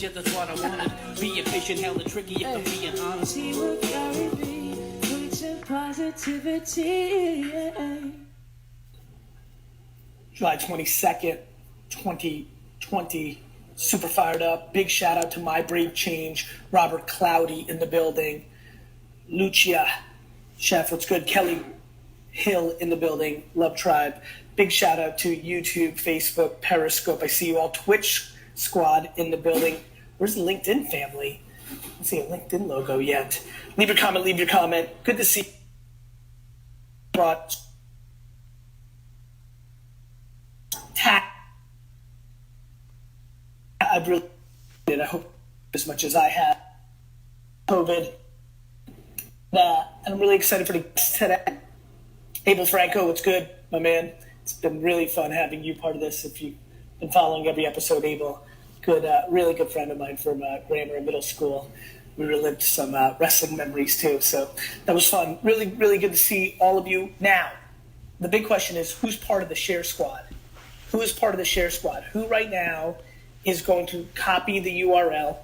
That's what I wanted. Be efficient, hella tricky if I'm being honest. With garyvee, preach and positivity. July 22nd, 2020. Super fired up. Big shout out to My Brave Change. Robert Cloudy in the building. Lucia, Chef, what's good? Kelly Hill in the building. Love Tribe. Big shout out to YouTube, Facebook, Periscope. I see you all. Twitch squad in the building. Where's the LinkedIn family? I don't see a LinkedIn logo yet. Leave your comment. Good to see you. Brought I've really did. I hope as much as I have. COVID. I'm really excited for the guest today. Abel Franco, what's good, my man? It's been really fun having you part of this. If you've been following every episode, Abel, good, really good friend of mine from grammar and middle school. We relived some wrestling memories too, so that was fun. Really, really good to see all of you. Now, the big question is, who's part of the share squad? Who is part of the share squad? Who right now is going to copy the URL,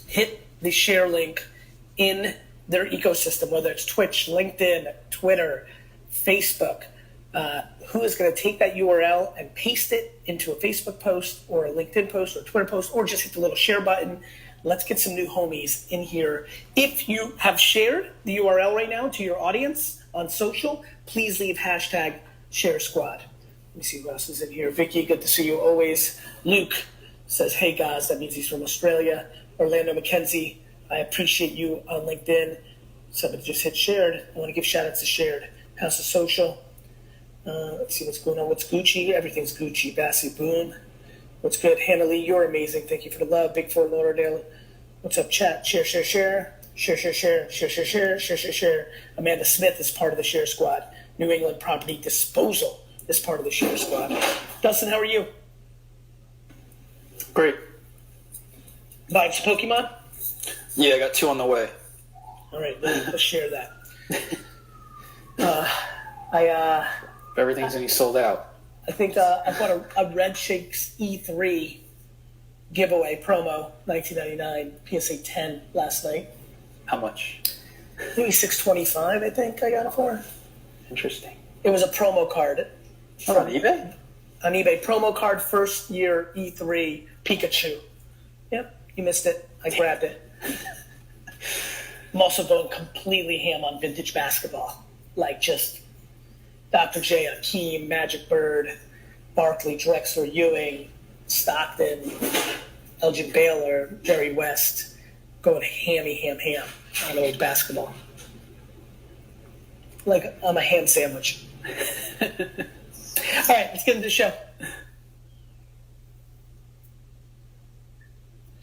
hit the share link in their ecosystem, whether it's Twitch, LinkedIn, Twitter, Facebook, who is going to take that URL and paste it into a Facebook post or a LinkedIn post or a Twitter post, or just hit the little share button. Let's get some new homies in here. If you have shared the URL right now to your audience on social, please leave hashtag share squad. Let me see who else is in here. Vicky, good to see you always. Luke says, hey guys, that means he's from Australia. Orlando Mackenzie, I appreciate you on LinkedIn. Somebody just hit shared. I want to give shout outs to shared. House of Social. Let's see what's going on. What's Gucci? Everything's Gucci. Bassy, boom. What's good? Hannah Lee, you're amazing. Thank you for the love. Big Fort Lauderdale. What's up, chat? Share. Share. Amanda Smith is part of the share squad. New England Property Disposal is part of the share squad. Dustin, how are you? Great. Buying some Pokemon? Yeah, I got 2 on the way. All right, let's share that. Everything's going to be sold out. I think I bought a Red Shakes E3 giveaway promo, $19.99 PSA 10 last night. How much? Maybe $625, I think I got it for. Interesting. It was a promo card. On eBay? On eBay. Promo card, first year E3 Pikachu. Yep, you missed it. I grabbed it. I'm also going completely ham on vintage basketball. Like just Dr. J, Akeem, Magic Bird, Barkley, Drexler, Ewing, Stockton, Elgin, Baylor, Jerry West. Going ham on old basketball. Like I'm a ham sandwich. All right, let's get into the show.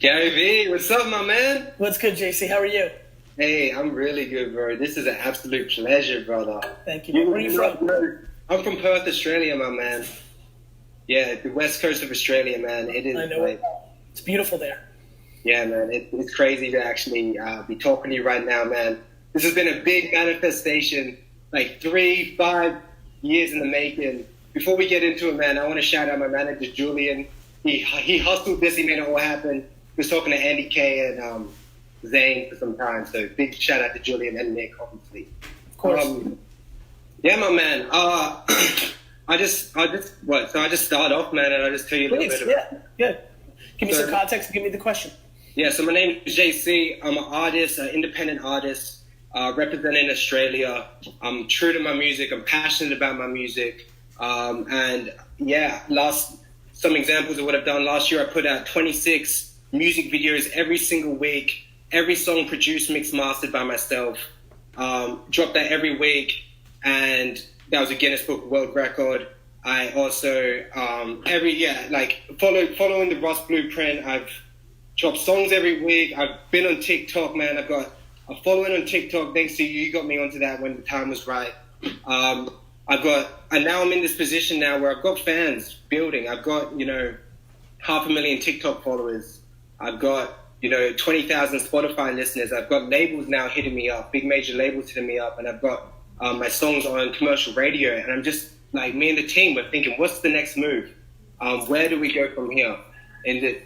Garyvee, what's up, my man? What's good, JC? How are you? Hey, I'm really good, bro. This is an absolute pleasure, brother. Thank you. Where are you from? I'm from Perth, Australia, my man. Yeah, the west coast of Australia, man. It is. I know it. It's beautiful there. Yeah, man. It's crazy to actually be talking to you right now, man. This has been a big manifestation, like 3-5 years in the making. Before we get into it, man, I want to shout out my manager, Julian. He hustled this. He made it all happen. He was talking to Andy K and Zane for some time. So big shout out to Julian and Nick, obviously. Of course. Yeah, my man. I just start off, man, and I just tell you a little bit about it. Yeah. Give me some context and give me the question. Yeah, so my name is JC. I'm an artist, an independent artist, representing Australia. I'm true to my music. I'm passionate about my music. And yeah, some examples of what I've done. Last year, I put out 26 music videos every single week. Every song produced, mixed, mastered by myself. Dropped that every week, and that was a Guinness Book World Record. I also following the Ross blueprint. I've dropped songs every week. I've been on TikTok, man. I've got a following on TikTok. Thanks to you, you got me onto that when the time was right. And now I'm in this position now where I've got fans building. I've got 500,000 TikTok followers. I've got 20,000 Spotify listeners. I've got labels now hitting me up, big major labels hitting me up, and I've got my songs on commercial radio. And I'm just like, me and the team, we're thinking, what's the next move? Where do we go from here? And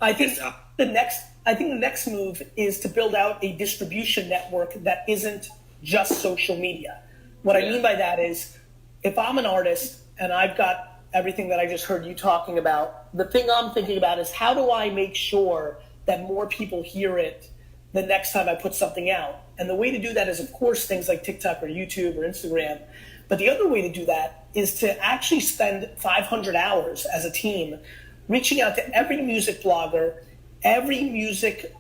I think I think the next move is to build out a distribution network that isn't just social media. What I mean by that is, if I'm an artist and I've got everything that I just heard you talking about, the thing I'm thinking about is how do I make sure that more people hear it the next time I put something out? And the way to do that is, of course, things like TikTok or YouTube or Instagram. But the other way to do that is to actually spend 500 hours as a team reaching out to every music blogger, every music,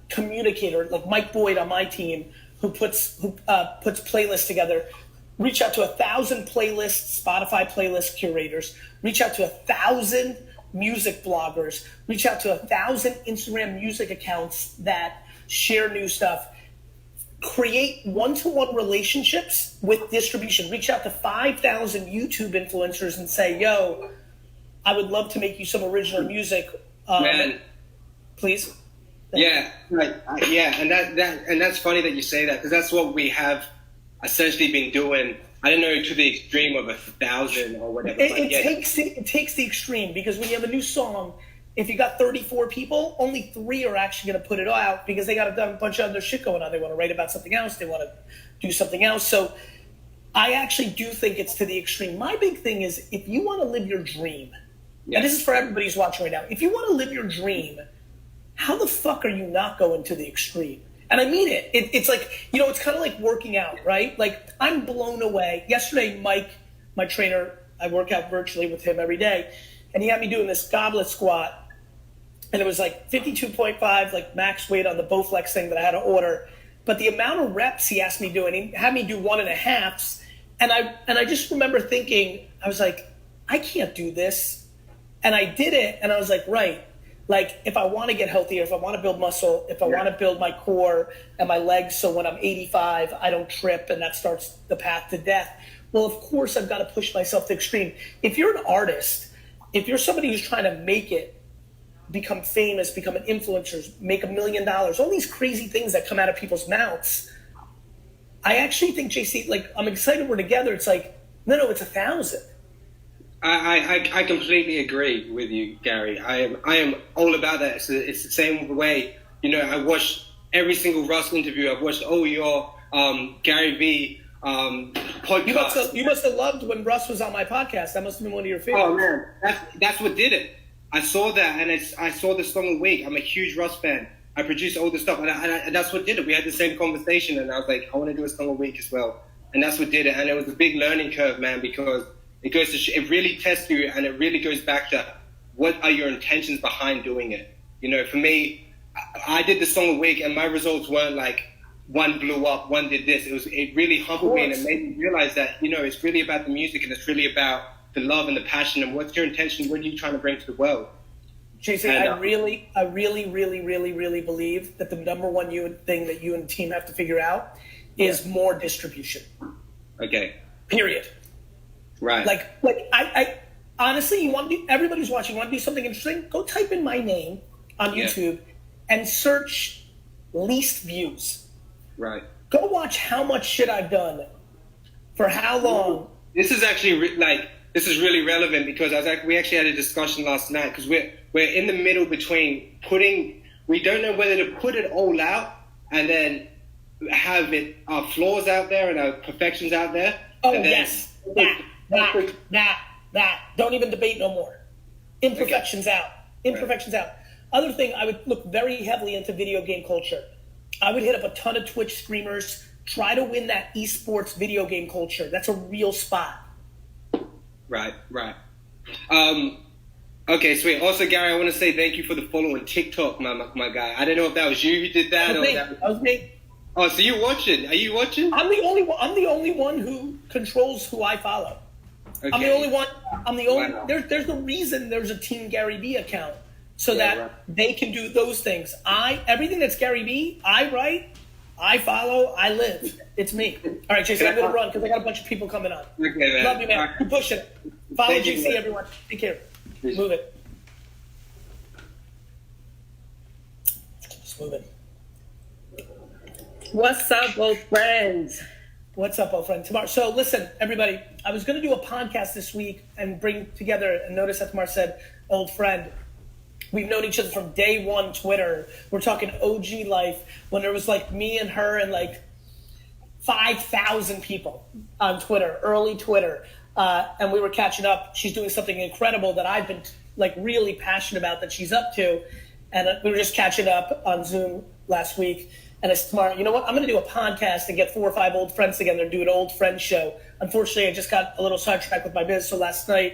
communicator, like Mike Boyd on my team, who puts playlists together. Reach out to 1,000 playlists, Spotify playlist curators. Reach out to 1,000 music bloggers. Reach out to 1,000 Instagram music accounts that share new stuff. Create one-to-one relationships with distribution. Reach out to 5,000 YouTube influencers and say, yo, I would love to make you some original music. Man. Please. Yeah, right. Yeah, and that's funny that you say that, because that's what we have essentially been doing. I don't know to the extreme of 1,000 or whatever. It takes the extreme, because when you have a new song, if you got 34 people, only 3 are actually going to put it out because they got a bunch of other shit going on. They want to write about something else. They want to do something else. So I actually do think it's to the extreme. My big thing is, if you want to live your dream, and this is for everybody who's watching right now, if you want to live your dream, how the fuck are you not going to the extreme? And I mean it. It's like, it's kind of like working out, right? Like, I'm blown away. Yesterday, Mike, my trainer, I work out virtually with him every day, and he had me doing this goblet squat, and it was like 52.5, like max weight on the Bowflex thing that I had to order. But the amount of reps he asked me to do, and he had me do 1.5s, and I just remember thinking, I was like, I can't do this. And I did it, and I was like, right. Like, if I want to get healthier, if I want to build muscle, if I want to build my core and my legs so when I'm 85, I don't trip and that starts the path to death, well, of course, I've got to push myself to extreme. If you're an artist, if you're somebody who's trying to make it, become famous, become an influencer, make $1 million, all these crazy things that come out of people's mouths, I actually think, JC, like, I'm excited we're together. It's like, no, it's 1,000. I completely agree with you, Gary. I am all about that. It's the same way. I watched every single Russ interview. I've watched all your Garyvee podcasts. You must have loved when Russ was on my podcast. That must have been one of your favorites. Oh man, that's what did it. I saw that, and I saw the song a week. I'm a huge Russ fan. I produce all the stuff, and that's what did it. We had the same conversation, and I was like, I want to do a song a week as well, and that's what did it. And it was a big learning curve, man, because it really tests you, and it really goes back to what are your intentions behind doing it. For me, I did the song a week, and my results weren't like one blew up, one did this. It really humbled me, and it made me realize that it's really about the music, and it's really about the love and the passion, and what's your intention? What are you trying to bring to the world? Jason, I really, really believe that the number one thing that you and the team have to figure out is more distribution. Okay. Period. Right. Like I honestly, everybody who's watching, want to do something interesting? Go type in my name on YouTube and search least views. Right. Go watch how much shit I've done for how long. This is actually this is really relevant, because we actually had a discussion last night, because we're in the middle between we don't know whether to put it all out and then have our flaws out there and our perfections out there. Oh, yes. That. Don't even debate no more. Imperfections out. Out. Other thing, I would look very heavily into video game culture. I would hit up a ton of Twitch streamers, try to win that esports video game culture. That's a real spot. Right. Okay, sweet. Also, Gary, I want to say thank you for the follow on TikTok, my guy. I don't know if that was you who did that. That was me. Oh, so you're watching? Are you watching? I'm the only one who controls who I follow. Okay. I'm the only one. Wow. There's the reason there's a Team GaryVee account, so that they can do those things. Everything that's GaryVee, I write, I follow, I live. It's me. All right, Jason, I'm gonna run because I got a bunch of people coming on. Okay, man. Love you, man. Keep pushing it. Follow JC, everyone. Take care. Please. Move it. Just move it. What's up, old friends? What's up, old friend? Tamar. So listen, everybody, I was going to do a podcast this week and bring together, and notice that Tamar said, old friend. We've known each other from day one Twitter. We're talking OG life when there was like me and her and like 5,000 people on Twitter, early Twitter. And we were catching up. She's doing something incredible that I've been like really passionate about that she's up to. And we were just catching up on Zoom last week. And I said, tomorrow, you know what? I'm going to do a podcast and get 4 or 5 old friends together and do an old friend show. Unfortunately, I just got a little sidetracked with my business. So last night